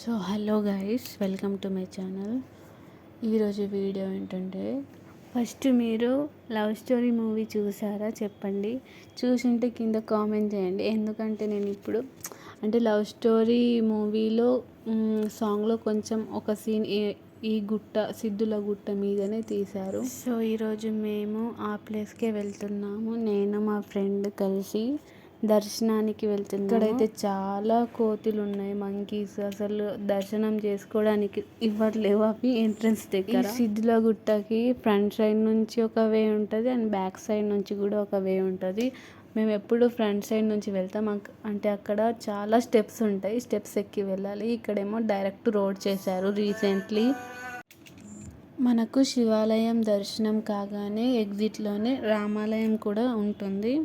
So hello guys, welcome to my channel. ఈరోజు video ఏంటంటే, first మీరు లవ్ స్టోరీ మూవీ చూసారా చెప్పండి. చూసుంటే కింద కామెంట్ చేయండి. ఎందుకంటే నేను ఇప్పుడు అంటే లవ్ స్టోరీ మూవీలో సాంగ్లో కొంచెం ఒక సీన్ ఈ గుట్ట సిద్ధుల గుట్ట మీదనే తీశారు. సో ఈరోజు మేము ఆ ప్లేస్కే వెళ్తున్నాము. నేను మా ఫ్రెండ్ కలిసి దర్శనానికి వెళ్తున్నాము. ఇక్కడైతే చాలా కోతులు ఉన్నాయి, మంకీస్. అసలు దర్శనం చేసుకోవడానికి ఇవ్వట్లేవు అవి ఎంట్రన్స్ దగ్గర. సిద్ధుల గుట్టకి ఫ్రంట్ సైడ్ నుంచి ఒక వే ఉంటుంది అండ్ బ్యాక్ సైడ్ నుంచి కూడా ఒక వే ఉంటుంది. మేము ఎప్పుడు ఫ్రంట్ సైడ్ నుంచి వెళ్తాం. అంటే అక్కడ చాలా స్టెప్స్ ఉంటాయి, స్టెప్స్ ఎక్కి వెళ్ళాలి. ఇక్కడేమో డైరెక్ట్ రోడ్ చేశారు రీసెంట్లీ. మనకు శివాలయం దర్శనం కాగానే ఎగ్జిట్లోనే రామాలయం కూడా ఉంటుంది.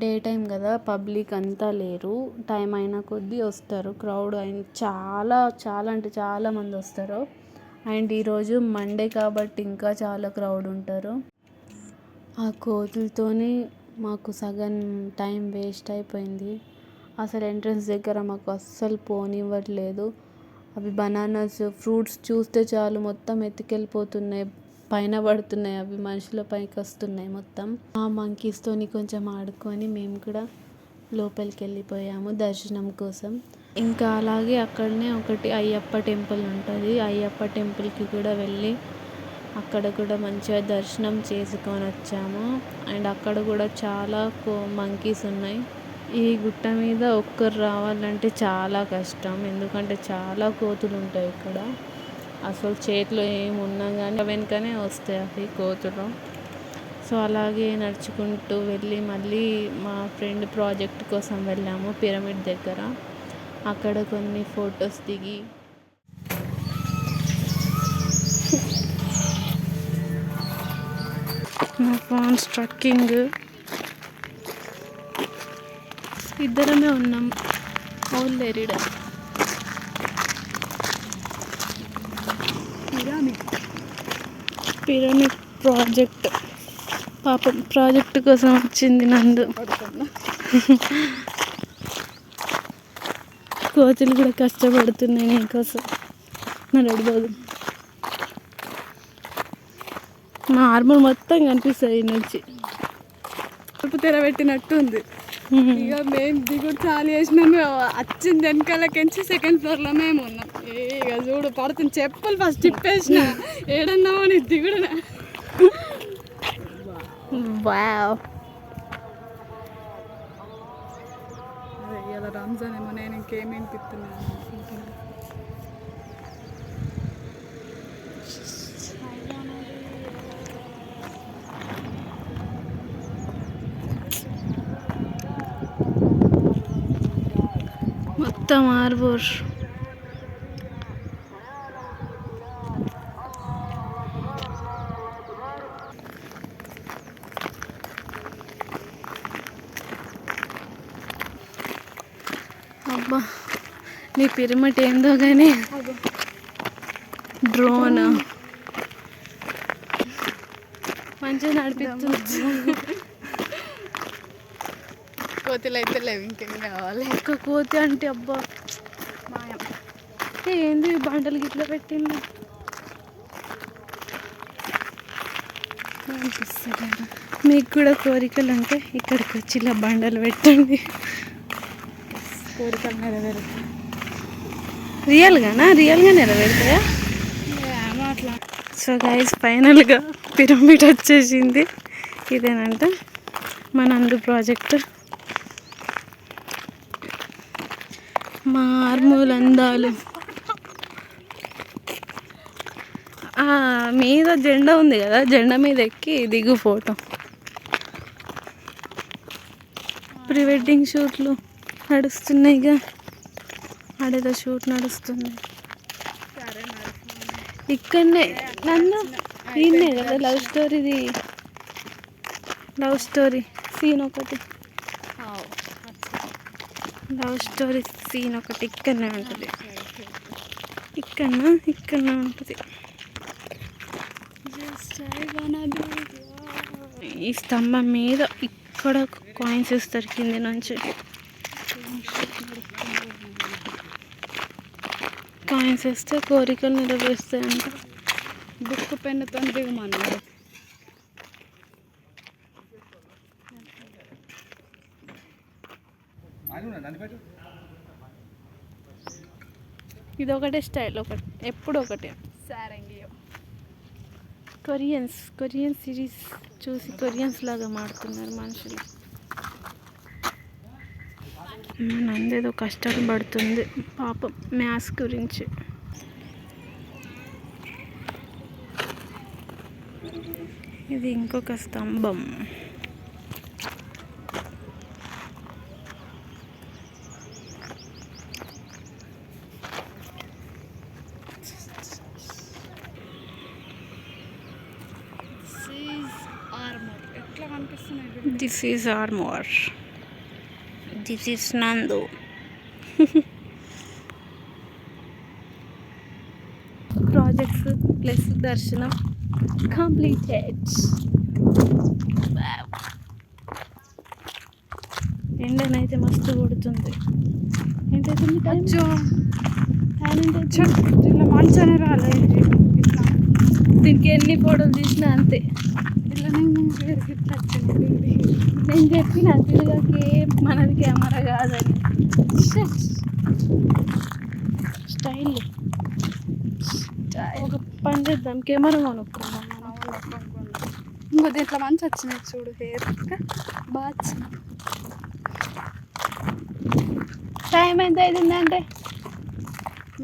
డే టైం కదా, పబ్లిక్ అంతా లేరు. టైం అయినా కొద్దీ వస్తారు. క్రౌడ్ చాలా చాలా అంటే చాలా మంది వస్తారు. అండ్ ఈరోజు మండే కాబట్టి ఇంకా చాలా క్రౌడ్ ఉంటారు. ఆ కోతులతోనే మాకు సగం టైం వేస్ట్ అయిపోయింది. అసలు ఎంట్రన్స్ దగ్గర మాకు అస్సలు పోనివ్వట్లేదు. అవి బనానాస్, ఫ్రూట్స్ చూస్తే చాలు మొత్తం ఎత్తుకెళ్ళిపోతున్నాయి, పైన పడుతున్నాయి. అవి మనుషుల పైకి వస్తున్నాయి మొత్తం. ఆ మంకీస్తోని కొంచెం ఆడుకొని మేము కూడా లోపలికి వెళ్ళిపోయాము దర్శనం కోసం. ఇంకా అలాగే అక్కడనే ఒకటి అయ్యప్ప టెంపుల్ ఉంటుంది. అయ్యప్ప టెంపుల్కి కూడా వెళ్ళి అక్కడ కూడా మంచిగా దర్శనం చేసుకొని వచ్చాము. అండ్ అక్కడ కూడా చాలా మంకీస్ ఉన్నాయి. ఈ గుట్ట మీద ఒక్కరు రావాలంటే చాలా కష్టం, ఎందుకంటే చాలా కోతులు ఉంటాయి ఇక్కడ. అసలు చేతిలో ఏమున్నా కానీ వెనుకనే వస్తాయి అవి కోతులు. సో అలాగే నడుచుకుంటూ వెళ్ళి మళ్ళీ మా ఫ్రెండ్ ప్రాజెక్ట్ కోసం వెళ్ళాము పిరమిడ్ దగ్గర. అక్కడ కొన్ని ఫొటోస్ దిగి నా ఫోన్ స్ట్రక్కింగ్. ఇద్దరమే ఉన్నాం, ఓల్లేరిడ. Pyramid project. పాపం ప్రాజెక్ట్ కోసం వచ్చింది నందు. కోతులు కూడా కష్టపడుతున్నాయి నీకోసం. నడవదు, మా ఆర్మర్ మొత్తం కనిపిస్తుంది నుంచి. తలుపు తెరబెట్టినట్టు ఉంది. ఇక మేము దిగుడు చాలు చేసినాము. వచ్చింది వెనకాలకించి సెకండ్ ఫ్లోర్లో మేము ఉన్నాం. ఇక చూడు పడుతుంది. చెప్పులు ఫస్ట్ తిప్పేసిన ఏడన్నామో నీ దిగుడు. వావ్. అదే ఇలా రంజాన్ ఏమో, నేను ఇంకేమేమి తిప్పుతున్నాను. మొత్తం ఆర్బోర్. అబ్బా, నీ పిరమిడ్ ఏందో కానీ డ్రోన్ మంచిగా నడిపిస్తుంది. కోతులు అయితే లేవు, ఇంకేం కావాలి. ఒక్క కోతి అంటే అబ్బా మాయం. ఏంది బండలు గిట్లా పెట్టింది అనిపిస్తుంది. మీకు కూడా కోరికలు అంటే ఇక్కడికి వచ్చి ఇలా బండలు పెట్టండి, కోరికలు నెరవేరుతాయి. రియల్గా నెరవేరుతాయా? ఏమో అట్లా. సో గైస్, ఫైనల్గా పిరమిడ్ వచ్చేసింది. ఇదేనంట మన నందు ప్రాజెక్ట్. మా ఆర్మూల్ అందాలు. మీద జెండా ఉంది కదా, జెండా మీద ఎక్కి దిగు ఫోటో. ప్రీ వెడ్డింగ్ షూట్లు నడుస్తున్నాయిగా, ఆడేదో షూట్ నడుస్తుంది ఇక్కడనే. నన్ను ఈయనే కదా లవ్ స్టోరీది, లవ్ స్టోరీ సీన్ ఒకటి, లవ్ స్టోరీ సీన్ ఒకటి ఇక్కడనే ఉంటుంది. ఇక్కడనే ఉంటుంది. ఈ స్తంభం మీద ఇక్కడ కాయిన్స్ ఇస్తారు కింది నుంచి. కాయిన్స్ వేస్తే కోరికలు నెరవేరుస్తాయంట. బుక్ పెన్నుతో దిగమన్నాడు. ఇది ఒకటే స్టైల్, ఒకటి ఎప్పుడు ఒకటే. సారంగియో కొరియన్ సిరీస్ చూసి కొరియన్స్ లాగా మాడుతున్నారు మనుషులు. నందేదో కష్టాలు పడుతుంది పాపం మ్యాథ్స్ గురించి. ఇది ఇంకొక స్తంభం. ఎట్లా కనిపిస్తున్నాయి? This is armour. This is నందు. ప్రాజెక్ట్స్ ప్లస్ దర్శనం కంప్లీటెడ్. ఎండనైతే మస్తు కొడుతుంది. ఏంటైతుంది ఇట్లా మంచిగానే రాలేదు. ఇట్లా దీనికి ఎన్ని ఫోటోలు తీసినా అంతే. ఇట్లానే ఇట్లా వచ్చింది. నేను చెప్పిన తిరగకి మనది కెమెరా కాదని. స్టైల్ ఒక పని చేద్దాం, కెమెరా కొనుక్కుందాం. ఇంకో దీంట్లో మంచి వచ్చినాయి చూడు. హెయిర్ బాగా వచ్చింది. టైం ఎంత అవుతుందంటే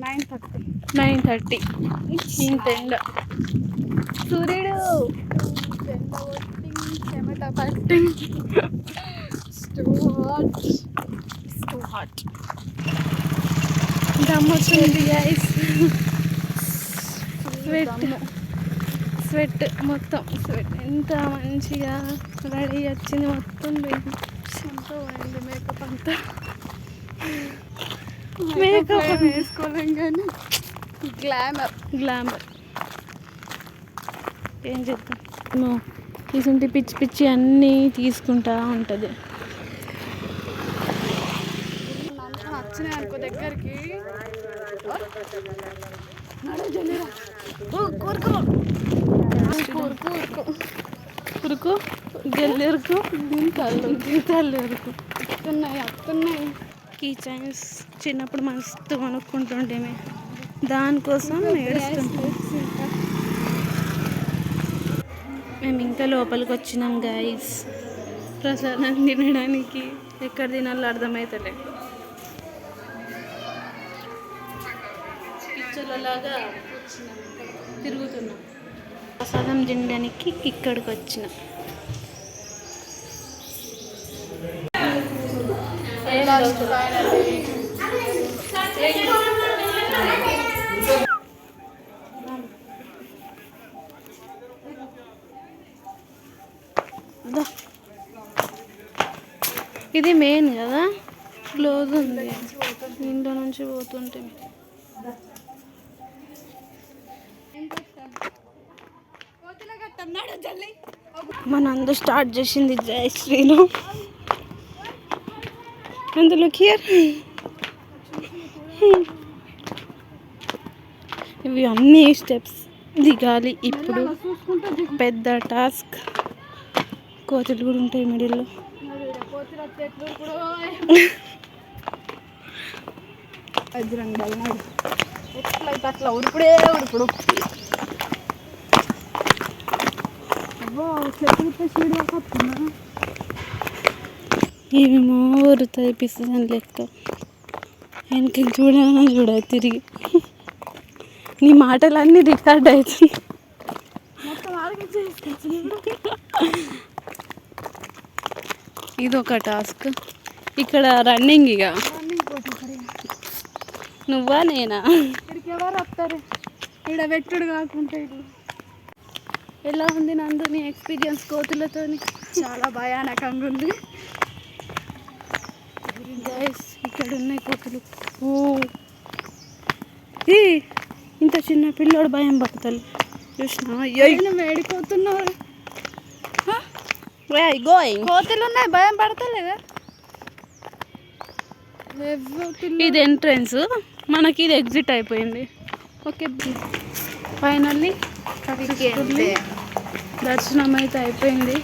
9:30. 9:30. ఇంత ఎండ. సూర్యుడు చెమట పట్టి హాట్ దమ్మొస్తుంది గైస్. స్వెట్ మొత్తం స్వెట్. ఎంత మంచిగా రెడీ వచ్చింది మొత్తం. ఎంతో పోయింది మేకప్ అంతా. మేకప్ వేసుకోలేం కానీ గ్లామర్. ఏం చేద్దాం, ఇసుంటి పిచ్చి పిచ్చి అన్నీ తీసుకుంటా ఉంటుంది. వచ్చినాయి అనుకో దగ్గరికి. ఉరుకు గెల్లెరుకు గింతలు ఎరుకు. వస్తున్నాయి. కీ చైన్స్ చిన్నప్పుడు మస్తు కొనుక్కుంటుంటేమే, దానికోసం ఏడుస్తుంటాం. మేము ఇంకా లోపలికి వచ్చినాం గైస్. ప్రసాదం తినడానికి ఎక్కడ తినాలో అర్థమవుతలే. పిచ్చలలాగా తిరుగుతున్నాం. ప్రసాదం తినడానికి ఇక్కడికి వచ్చిన. ఇది మెయిన్ కదా, క్లోజ్ ఉంది. ఇంట్లో నుంచి పోతుంటే మనందరూ స్టార్ట్ చేసింది జై శ్రీరామ్. అందులో హియర్ ఇవి అన్ని స్టెప్స్ దిగాలి. ఇప్పుడు పెద్ద టాస్క్. కోతులు కూడా ఉంటాయి మిడిల్లో. ఎట్లయితే అట్లా ఉరుపుడే ఉరుపుడు. ఏమేమో ఊరుతాయి పిస్తుంది లెక్క. వెనక్కి చూడాలన్నా చూడాలి తిరిగి. నీ మాటలన్నీ రికార్డ్ అవుతుంది. ఇదొక టాస్క్. ఇక్కడ రన్నింగ్. ఇక నువ్వా నేనా? ఇక్కడికి ఎవరు వస్తారు? ఇక్కడ పెట్టుడు కాకుండా ఇల్లు. ఎలా ఉంది నందు నీ ఎక్స్పీరియన్స్ కోతులతో? చాలా భయానకంగా ఉంది గైస్. ఇక్కడ ఉన్నాయి కోతులు. ఇంత చిన్న పిల్లోడు భయం పడతారు చూసినా? వేడిపోతున్నారు. కోతులు ఉన్నాయి, భయం పడతలేదా? ఇది ఎంట్రన్స్. మనకి ఇది ఎగ్జిట్ అయిపోయింది. ఓకే, ఫైనల్లీ సక్సెస్ఫుల్లీ దర్శనం అయితే అయిపోయింది.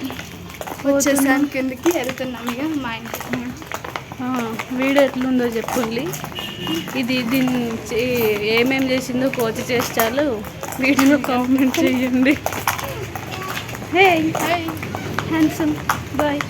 వచ్చేసాం కిందకి వెళ్తున్నాం ఇక మా ఇంటికి. వీడియో ఎట్లుందో చెప్పండి. దీన్ని ఏమేమి చేసిందో కోతి చేష్టాలు వీడియోలో కామెంట్ చేయండి. Hey handsome boy.